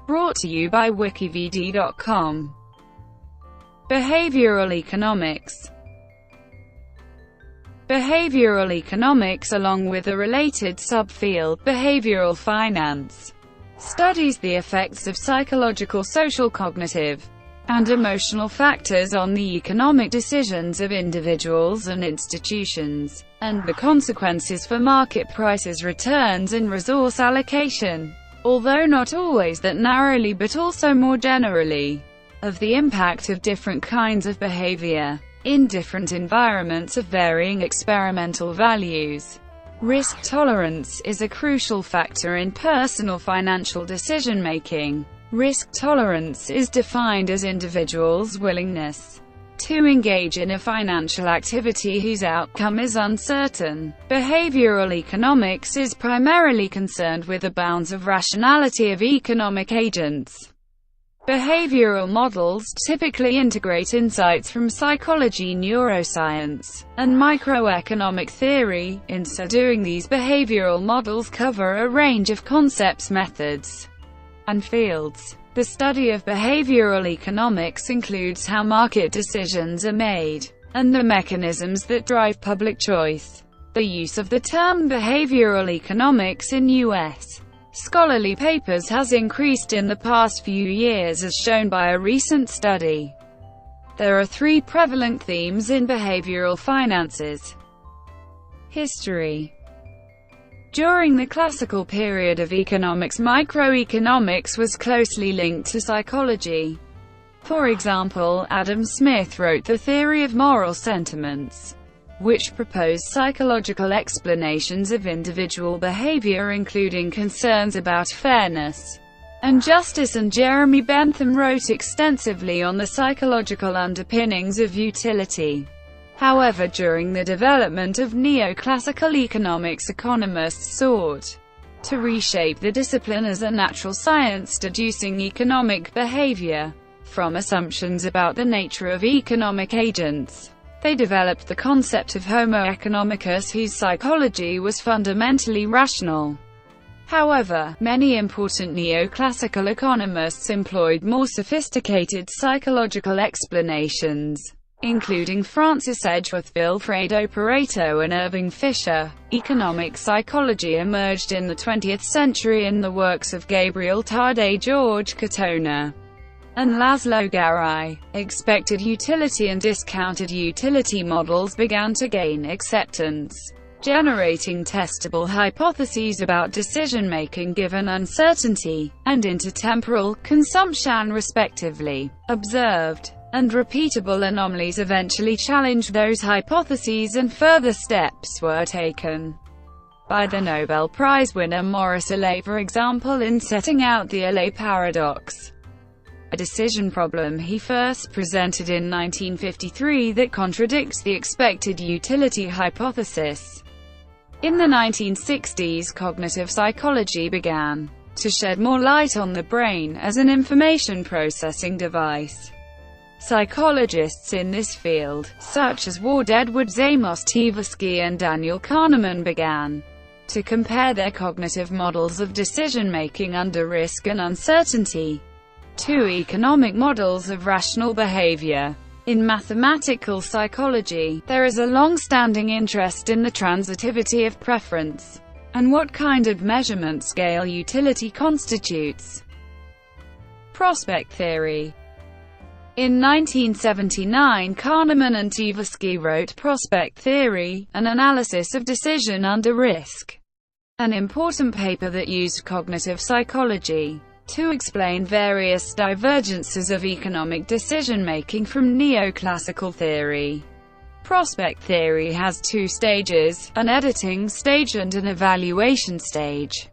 Brought to you by WikiVidi.com. Behavioral economics. Behavioral economics, along with a related subfield, behavioral finance, studies the effects of psychological, social, cognitive, and emotional factors on the economic decisions of individuals and institutions, and the consequences for market prices, returns, and resource allocation, although not always that narrowly but also more generally, of the impact of different kinds of behavior in different environments of varying experimental values. Risk tolerance is a crucial factor in personal financial decision-making. Risk tolerance is defined as individuals' willingness to engage in a financial activity whose outcome is uncertain. Behavioral economics is primarily concerned with the bounds of rationality of economic agents. Behavioral models typically integrate insights from psychology, neuroscience, and microeconomic theory. In so doing, these behavioral models cover a range of concepts, methods, and fields. The study of behavioral economics includes how market decisions are made, and the mechanisms that drive public choice. The use of the term behavioral economics in U.S. scholarly papers has increased in the past few years, as shown by a recent study. There are three prevalent themes in behavioral finances. History. During the classical period of economics, microeconomics was closely linked to psychology. For example, Adam Smith wrote The Theory of Moral Sentiments, which proposed psychological explanations of individual behavior, including concerns about fairness and justice, and Jeremy Bentham wrote extensively on the psychological underpinnings of utility. However, during the development of neoclassical economics, economists sought to reshape the discipline as a natural science, deducing economic behavior from assumptions about the nature of economic agents. They developed the concept of Homo economicus, whose psychology was fundamentally rational. However, many important neoclassical economists employed more sophisticated psychological explanations, including Francis Edgeworth, Vilfredo Pareto, and Irving Fisher. Economic psychology emerged in the 20th century in the works of Gabriel Tarde, George Katona, and Laszlo Garai. Expected utility and discounted utility models began to gain acceptance, generating testable hypotheses about decision-making given uncertainty and intertemporal consumption, respectively. Observed and repeatable anomalies eventually challenged those hypotheses, and further steps were taken by the Nobel Prize winner Maurice Allais, for example, in setting out the Allais paradox, a decision problem he first presented in 1953 that contradicts the expected utility hypothesis. In the 1960s, cognitive psychology began to shed more light on the brain as an information processing device. Psychologists in this field, such as Ward Edwards, Amos Tversky, and Daniel Kahneman, began to compare their cognitive models of decision-making under risk and uncertainty to economic models of rational behavior. In mathematical psychology, there is a long-standing interest in the transitivity of preference, and what kind of measurement scale utility constitutes. Prospect theory. In 1979, Kahneman and Tversky wrote Prospect Theory, an analysis of decision under risk, an important paper that used cognitive psychology to explain various divergences of economic decision-making from neoclassical theory. Prospect theory has two stages, an editing stage and an evaluation stage.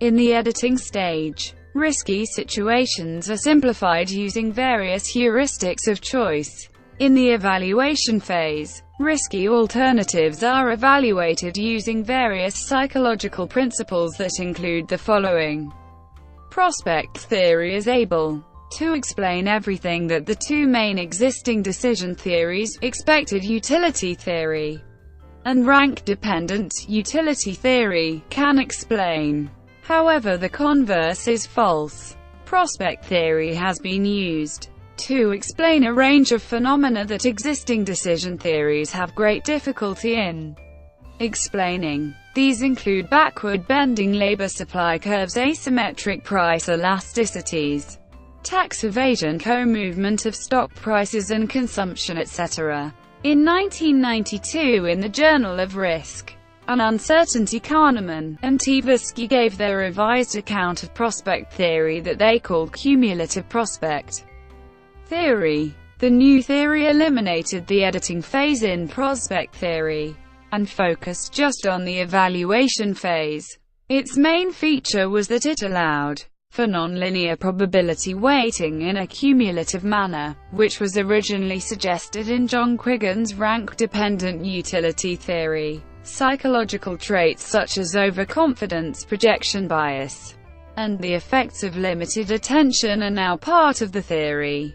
In the editing stage, risky situations are simplified using various heuristics of choice. In the evaluation phase, risky alternatives are evaluated using various psychological principles that include the following. Prospect theory is able to explain everything that the two main existing decision theories, expected utility theory and rank-dependent utility theory, can explain. However, the converse is false. Prospect theory has been used to explain a range of phenomena that existing decision theories have great difficulty in explaining. These include backward-bending labor supply curves, asymmetric price elasticities, tax evasion, co-movement of stock prices and consumption, etc. In 1992, in the Journal of Risk and Uncertainty, Kahneman and Tversky gave their revised account of prospect theory that they called cumulative prospect theory. The new theory eliminated the editing phase in prospect theory and focused just on the evaluation phase. Its main feature was that it allowed for nonlinear probability weighting in a cumulative manner, which was originally suggested in John Quiggins' rank-dependent utility theory. Psychological traits such as overconfidence, projection bias, and the effects of limited attention are now part of the theory.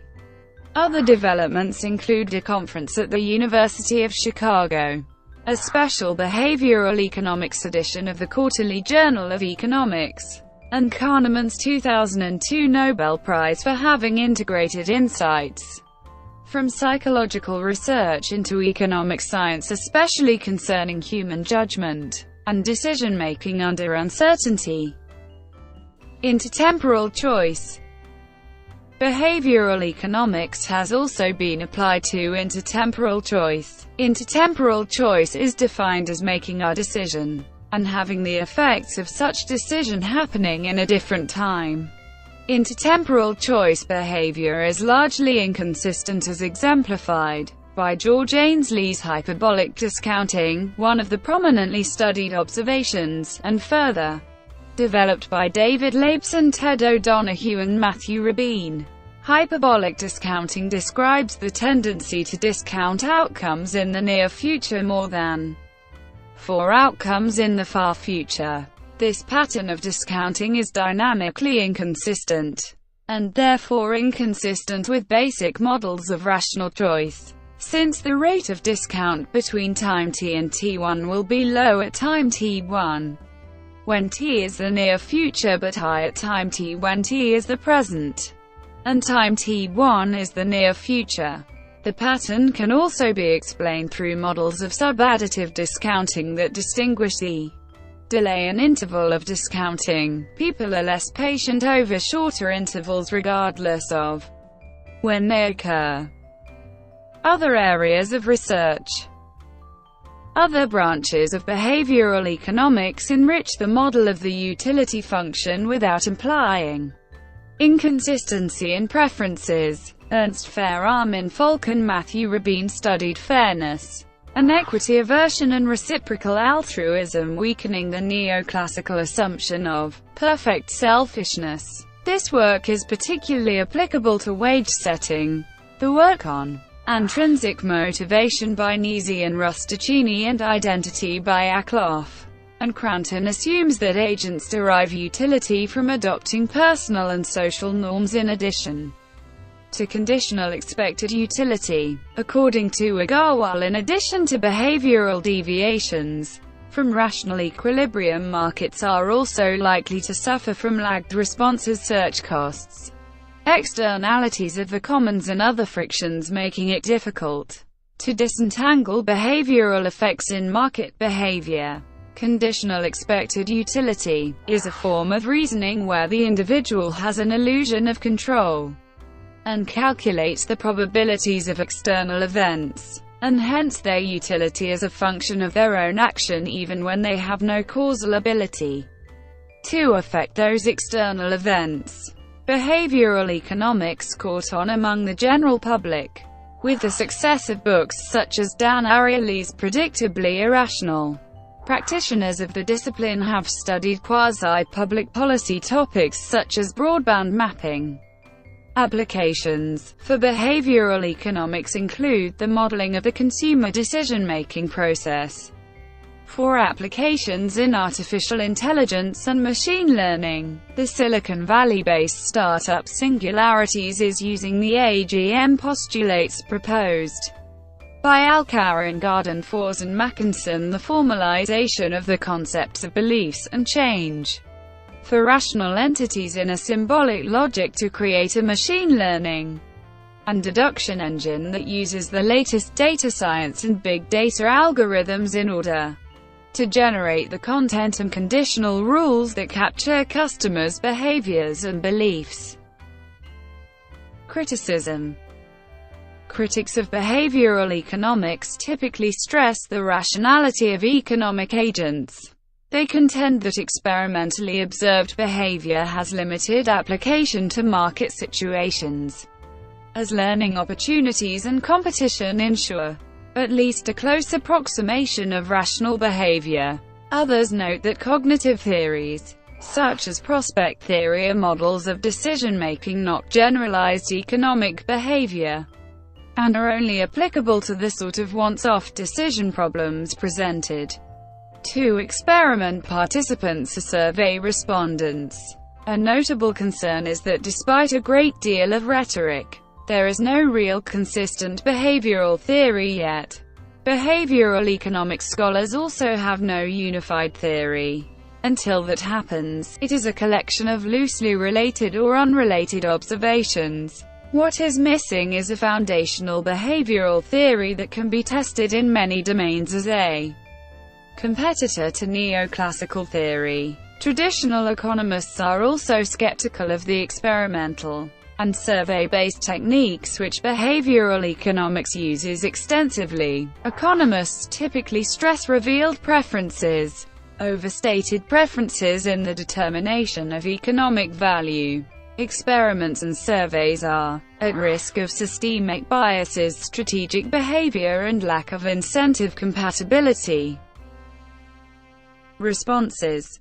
Other developments include a conference at the University of Chicago, a special behavioral economics edition of the Quarterly Journal of Economics, and Kahneman's 2002 Nobel Prize for having integrated insights from psychological research into economic science, especially concerning human judgment and decision-making under uncertainty. Intertemporal choice. Behavioral economics has also been applied to intertemporal choice. Intertemporal choice is defined as making a decision and having the effects of such decision happening in a different time. Intertemporal choice behavior is largely inconsistent, as exemplified by George Ainsley's hyperbolic discounting, one of the prominently studied observations, and further developed by David Leibson, Ted O'Donoghue and Matthew Rabin. Hyperbolic discounting describes the tendency to discount outcomes in the near future more than for outcomes in the far future. This pattern of discounting is dynamically inconsistent, and therefore inconsistent with basic models of rational choice, since the rate of discount between time t and t1 will be low at time t1, when t is the near future, but high at time t when t is the present, and time t1 is the near future. The pattern can also be explained through models of subadditive discounting that distinguish the delay and interval of discounting. People are less patient over shorter intervals regardless of when they occur. Other areas of research. Other branches of behavioral economics enrich the model of the utility function without implying inconsistency in preferences. Ernst Fair, Armin Falk and Matthew Rabin studied fairness and equity, aversion and reciprocal altruism, weakening the neoclassical assumption of perfect selfishness. This work is particularly applicable to wage setting. The work on intrinsic motivation by Nisi and Rusticini and identity by Akloff and Cranton assumes that agents derive utility from adopting personal and social norms in addition to conditional expected utility. According to Agarwal, in addition to behavioral deviations from rational equilibrium, markets are also likely to suffer from lagged responses, search costs, externalities of the commons and other frictions, making it difficult to disentangle behavioral effects in market behavior. Conditional expected utility is a form of reasoning where the individual has an illusion of control and calculates the probabilities of external events, and hence their utility as a function of their own action even when they have no causal ability to affect those external events. Behavioral economics caught on among the general public with the success of books such as Dan Ariely's Predictably Irrational. Practitioners of the discipline have studied quasi-public policy topics such as broadband mapping. Applications for behavioral economics include the modeling of the consumer decision-making process. For applications in artificial intelligence and machine learning, the Silicon Valley-based startup Singularities is using the AGM postulates proposed by Alcaran, Garden-Force and Mackinson, the formalization of the concepts of beliefs and change. for rational entities in a symbolic logic to create a machine learning and deduction engine that uses the latest data science and big data algorithms in order to generate the content and conditional rules that capture customers' behaviors and beliefs. Criticism. Critics of behavioral economics typically stress the rationality of economic agents. They contend that experimentally observed behavior has limited application to market situations, as learning opportunities and competition ensure at least a close approximation of rational behavior. Others note that cognitive theories, such as prospect theory, are models of decision-making, not generalized economic behavior, and are only applicable to the sort of once-off decision problems presented to experiment participants or survey respondents. A notable concern is that despite a great deal of rhetoric, there is no real consistent behavioral theory yet. Behavioral economics scholars also have no unified theory. Until that happens, it is a collection of loosely related or unrelated observations. What is missing is a foundational behavioral theory that can be tested in many domains as a competitor to neoclassical theory. Traditional economists are also skeptical of the experimental and survey-based techniques which behavioral economics uses extensively. Economists typically stress revealed preferences, overstated preferences in the determination of economic value. Experiments and surveys are at risk of systemic biases, strategic behavior, and lack of incentive compatibility. Responses.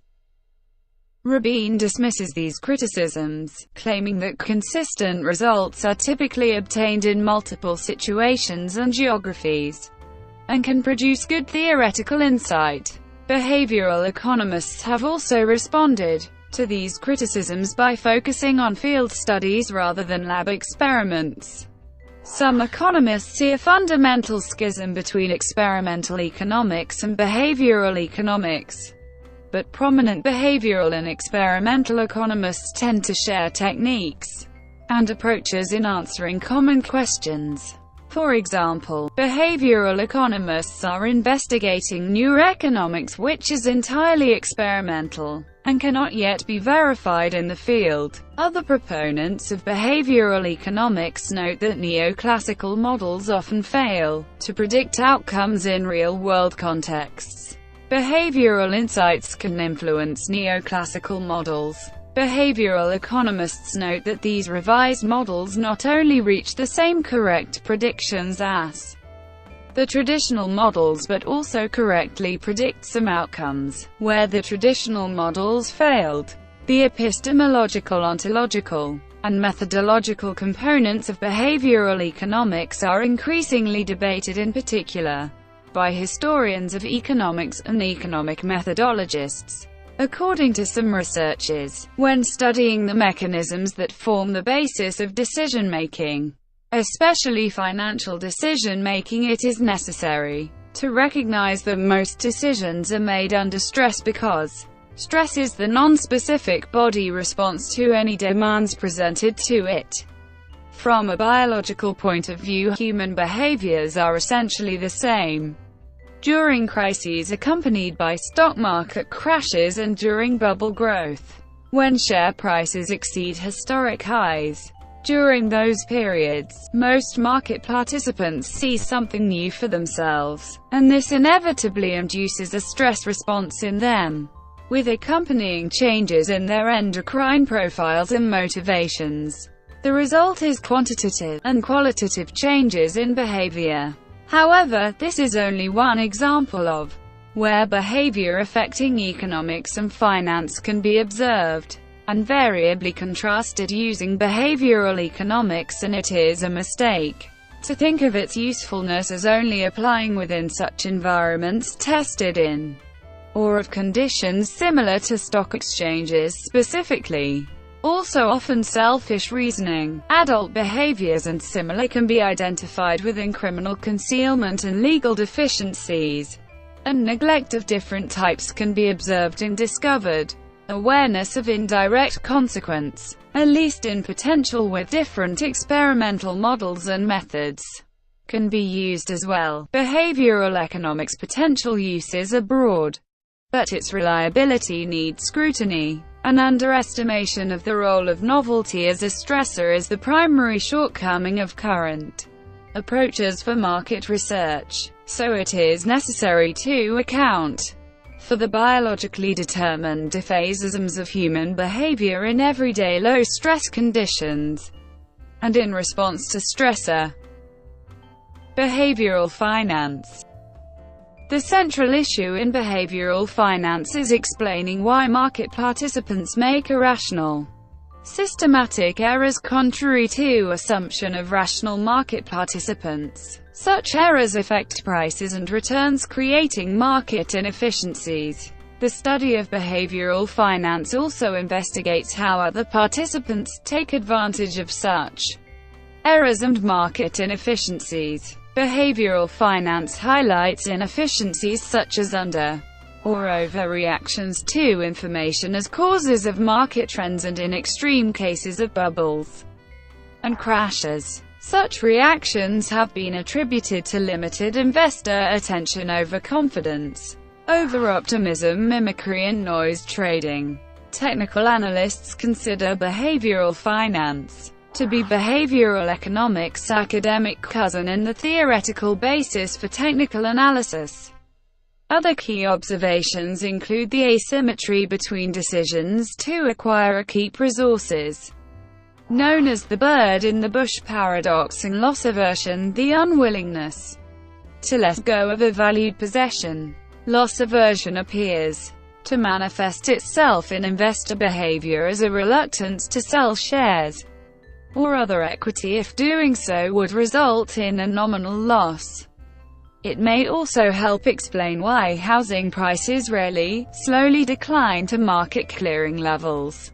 Rabin dismisses these criticisms, claiming that consistent results are typically obtained in multiple situations and geographies, and can produce good theoretical insight. Behavioral economists have also responded to these criticisms by focusing on field studies rather than lab experiments. Some economists see a fundamental schism between experimental economics and behavioral economics, but prominent behavioral and experimental economists tend to share techniques and approaches in answering common questions. For example, behavioral economists are investigating neuroeconomics, which is entirely experimental and cannot yet be verified in the field. Other proponents of behavioral economics note that neoclassical models often fail to predict outcomes in real-world contexts. Behavioral insights can influence neoclassical models. Behavioral economists note that these revised models not only reach the same correct predictions as the traditional models but also correctly predict some outcomes where the traditional models failed. The epistemological, ontological, and methodological components of behavioral economics are increasingly debated, in particular by historians of economics and economic methodologists. According to some researchers, when studying the mechanisms that form the basis of decision-making, especially financial decision-making, it is necessary to recognize that most decisions are made under stress because stress is the non-specific body response to any demands presented to it. From a biological point of view, human behaviors are essentially the same during crises accompanied by stock market crashes and during bubble growth, when share prices exceed historic highs. During those periods, most market participants see something new for themselves, and this inevitably induces a stress response in them, with accompanying changes in their endocrine profiles and motivations. The result is quantitative and qualitative changes in behavior. However, this is only one example of where behavior affecting economics and finance can be observed and variably contrasted using behavioral economics, and it is a mistake to think of its usefulness as only applying within such environments tested in, or of conditions similar to stock exchanges specifically. Also, often selfish reasoning, adult behaviors and similar can be identified within criminal concealment and legal deficiencies, and neglect of different types can be observed and discovered. awareness of indirect consequence, at least in potential, with different experimental models and methods, can be used as well. Behavioral economics potential uses are broad, but its reliability needs scrutiny. An underestimation of the role of novelty as a stressor is the primary shortcoming of current approaches for market research, so it is necessary to account for the biologically determined dephasisms of human behavior in everyday low-stress conditions, and in response to stressor. Behavioral finance. The central issue in behavioral finance is explaining why market participants make irrational, systematic errors contrary to assumption of rational market participants. Such errors affect prices and returns, creating market inefficiencies. The study of behavioral finance also investigates how other participants take advantage of such errors and market inefficiencies. Behavioral finance highlights inefficiencies such as under or overreactions to information as causes of market trends, and in extreme cases of bubbles and crashes. Such reactions have been attributed to limited investor attention, overconfidence, over-optimism, mimicry and noise trading. Technical analysts consider behavioral finance to be behavioral economics' academic cousin and the theoretical basis for technical analysis. Other key observations include the asymmetry between decisions to acquire or keep resources, known as the bird in the bush paradox, and loss aversion, the unwillingness to let go of a valued possession. Loss aversion appears to manifest itself in investor behavior as a reluctance to sell shares or other equity if doing so would result in a nominal loss. It may also help explain why housing prices rarely, slowly decline to market clearing levels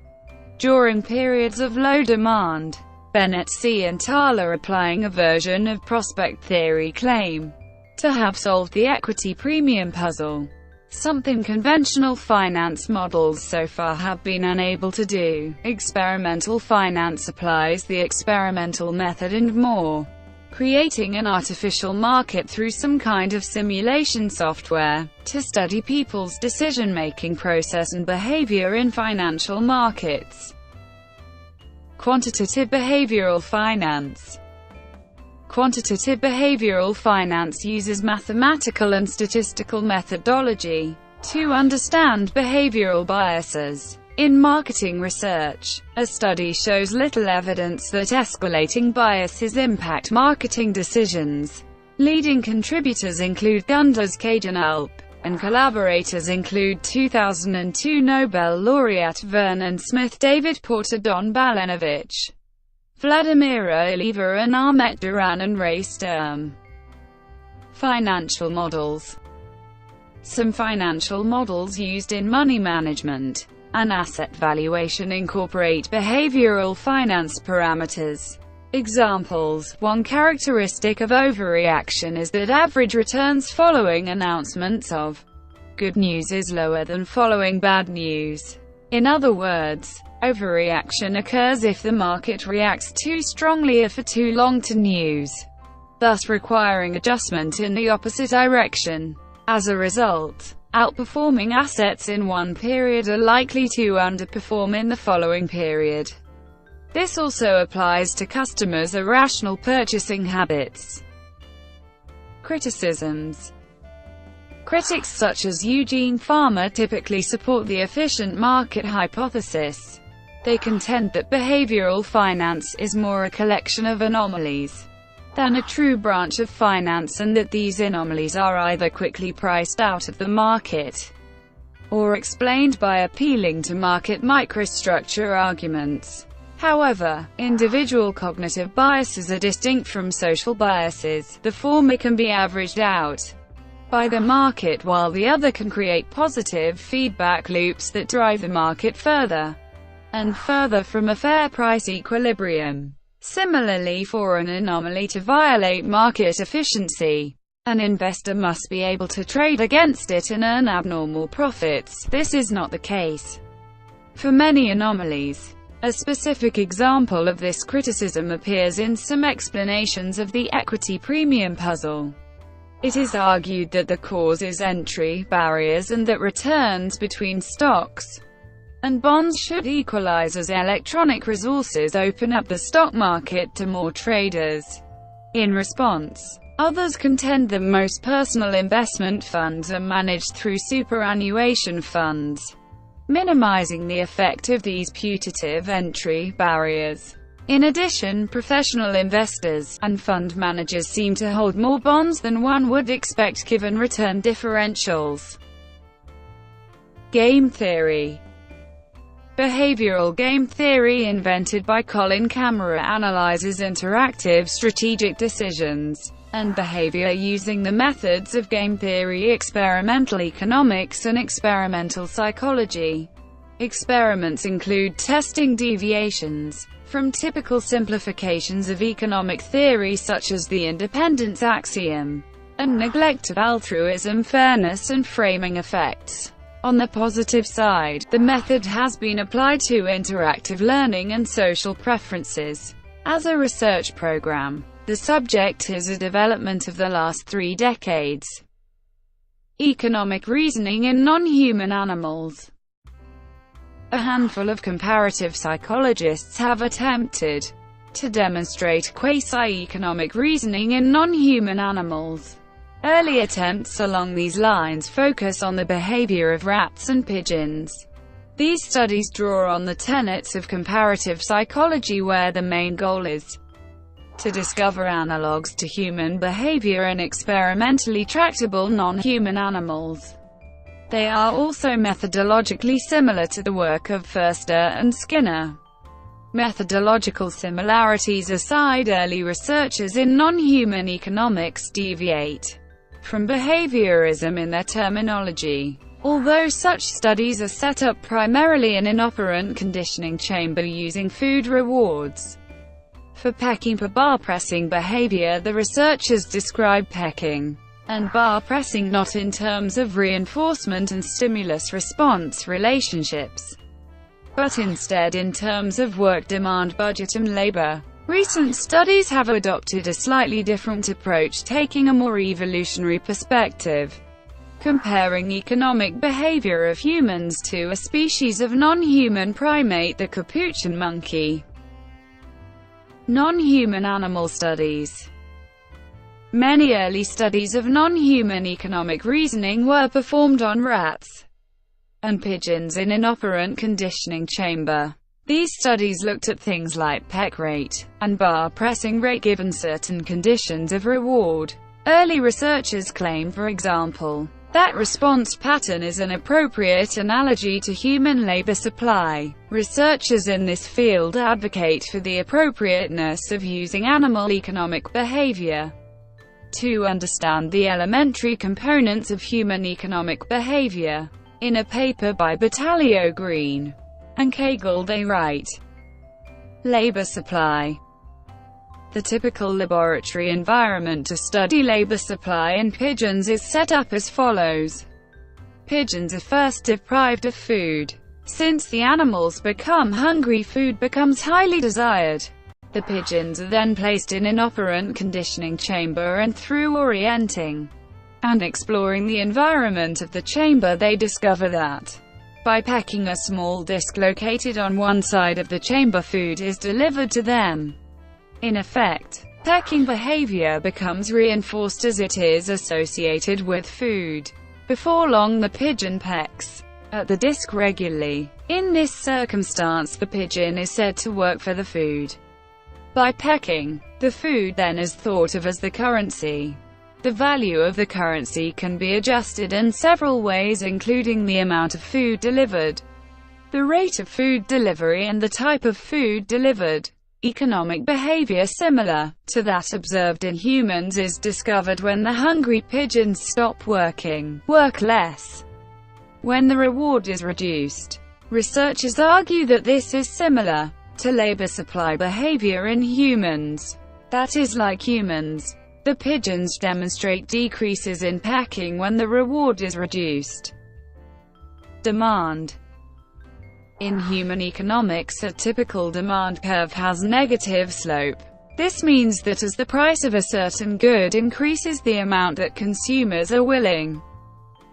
during periods of low demand. Bennett C. and Thaler, applying a version of prospect theory, claim to have solved the equity premium puzzle, something conventional finance models so far have been unable to do. Experimental finance applies the experimental method and more, creating an artificial market through some kind of simulation software, to study people's decision-making process and behavior in financial markets. Quantitative behavioral finance. Quantitative behavioral finance uses mathematical and statistical methodology to understand behavioral biases. In marketing research, a study shows little evidence that escalating biases impact marketing decisions. Leading contributors include Gundlach, Kagan Ulp, and collaborators include 2002 Nobel laureate Vernon Smith, David Porter, Don Balanovich, Vladimira Ileva, and Ahmet Duran and Ray Sturm. Financial models. Some financial models used in money management and asset valuation incorporate behavioral finance parameters. Examples: one characteristic of overreaction is that average returns following announcements of good news is lower than following bad news. In other words, overreaction occurs if the market reacts too strongly or for too long to news, thus requiring adjustment in the opposite direction. As a result, outperforming assets in one period are likely to underperform in the following period. This also applies to customers' irrational purchasing habits. Criticisms. Critics such as Eugene Farmer typically support the efficient market hypothesis. They contend that behavioral finance is more a collection of anomalies than a true branch of finance, and that these anomalies are either quickly priced out of the market or explained by appealing to market microstructure arguments. However, individual cognitive biases are distinct from social biases. The former can be averaged out by the market, while the other can create positive feedback loops that drive the market further and further from a fair price equilibrium. Similarly, for an anomaly to violate market efficiency, an investor must be able to trade against it and earn abnormal profits. This is not the case for many anomalies. A specific example of this criticism appears in some explanations of the equity premium puzzle. It is argued that the cause is entry barriers and that returns between stocks and bonds should equalize as electronic resources open up the stock market to more traders. In response, others contend that most personal investment funds are managed through superannuation funds, minimizing the effect of these putative entry barriers. In addition, professional investors and fund managers seem to hold more bonds than one would expect given return differentials. Game theory. Behavioral game theory, invented by Colin Cameron, analyzes interactive strategic decisions and behavior using the methods of game theory, experimental economics, and experimental psychology. Experiments include testing deviations from typical simplifications of economic theory such as the independence axiom and neglect of altruism, fairness, and framing effects. On the positive side, the method has been applied to interactive learning and social preferences. As a research program, the subject is a development of the last 3 decades. Economic reasoning in non-human animals. A handful of comparative psychologists have attempted to demonstrate quasi-economic reasoning in non-human animals. Early attempts along these lines focus on the behavior of rats and pigeons. These studies draw on the tenets of comparative psychology, where the main goal is to discover analogues to human behavior in experimentally tractable non-human animals. They are also methodologically similar to the work of Forster and Skinner. Methodological similarities aside, early researchers in non-human economics deviate from behaviorism in their terminology. Although such studies are set up primarily in an operant conditioning chamber using food rewards for pecking for bar pressing behavior, the researchers describe pecking and bar pressing not in terms of reinforcement and stimulus-response relationships, but instead in terms of work demand, budget, and labor. Recent studies have adopted a slightly different approach, taking a more evolutionary perspective, comparing economic behavior of humans to a species of non-human primate, the capuchin monkey. Non-human animal studies. Many early studies of non-human economic reasoning were performed on rats and pigeons in an operant conditioning chamber. These studies looked at things like peck rate and bar pressing rate given certain conditions of reward. Early researchers claim, for example, that response pattern is an appropriate analogy to human labor supply. Researchers in this field advocate for the appropriateness of using animal economic behavior to understand the elementary components of human economic behavior. In a paper by Battaglio, Green, and Cagle, they write, labor supply. The typical laboratory environment to study labor supply in pigeons is set up as follows. Pigeons are first deprived of food. Since the animals become hungry, food becomes highly desired. The pigeons are then placed in an operant conditioning chamber, and through orienting and exploring the environment of the chamber, they discover that by pecking a small disc located on one side of the chamber, food is delivered to them. In effect, pecking behavior becomes reinforced as it is associated with food. Before long, the pigeon pecks at the disc regularly. In this circumstance, the pigeon is said to work for the food. By pecking, the food then is thought of as the currency. The value of the currency can be adjusted in several ways, including the amount of food delivered, the rate of food delivery, and the type of food delivered. Economic behavior similar to that observed in humans is discovered when the hungry pigeons stop working, work less, when the reward is reduced. Researchers argue that this is similar to labor supply behavior in humans. That is, like humans, the pigeons demonstrate decreases in pecking when the reward is reduced. Demand. In human economics, a typical demand curve has negative slope. This means that as the price of a certain good increases, the amount that consumers are willing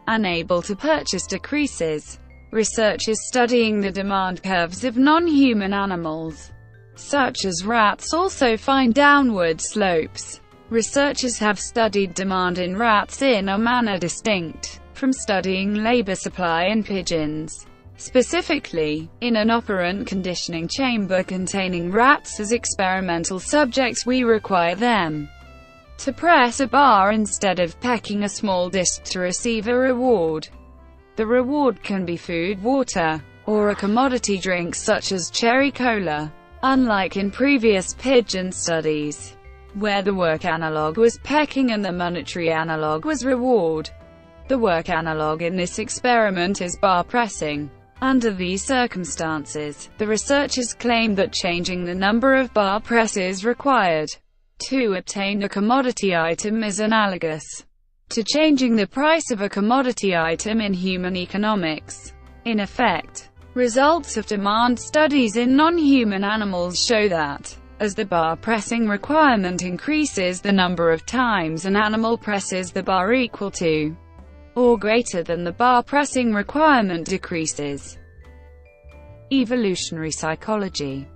and able to purchase decreases. Researchers studying the demand curves of non-human animals, such as rats, also find downward slopes. Researchers have studied demand in rats in a manner distinct from studying labor supply in pigeons. Specifically, in an operant conditioning chamber containing rats as experimental subjects, we require them to press a bar instead of pecking a small disc to receive a reward. The reward can be food, water, or a commodity drink such as cherry cola. Unlike in previous pigeon studies, where the work analog was pecking and the monetary analog was reward, the work analog in this experiment is bar pressing. Under these circumstances, the researchers claim that changing the number of bar presses required to obtain a commodity item is analogous to changing the price of a commodity item in human economics. In effect, results of demand studies in non-human animals show that, as the bar pressing requirement increases, the number of times an animal presses the bar equal to or greater than the bar pressing requirement decreases. Evolutionary psychology.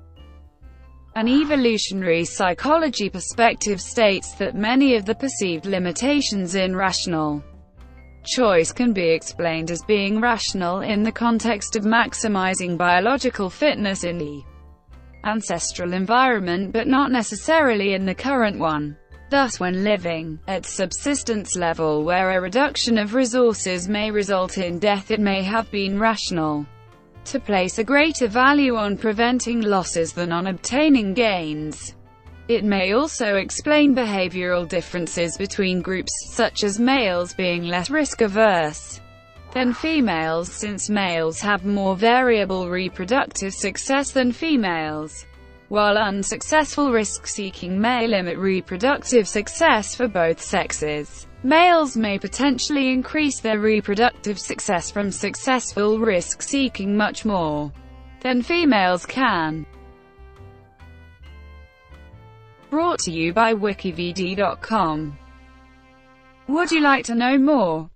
An evolutionary psychology perspective states that many of the perceived limitations in rational choice can be explained as being rational in the context of maximizing biological fitness in the ancestral environment, but not necessarily in the current one. Thus, when living at subsistence level where a reduction of resources may result in death, it may have been rational to place a greater value on preventing losses than on obtaining gains. It may also explain behavioral differences between groups, such as males being less risk-averse than females, since males have more variable reproductive success than females, while unsuccessful risk-seeking may limit reproductive success for both sexes. Males may potentially increase their reproductive success from successful risk-seeking much more than females can. Brought to you by WikiVidi.com. Would you like to know more?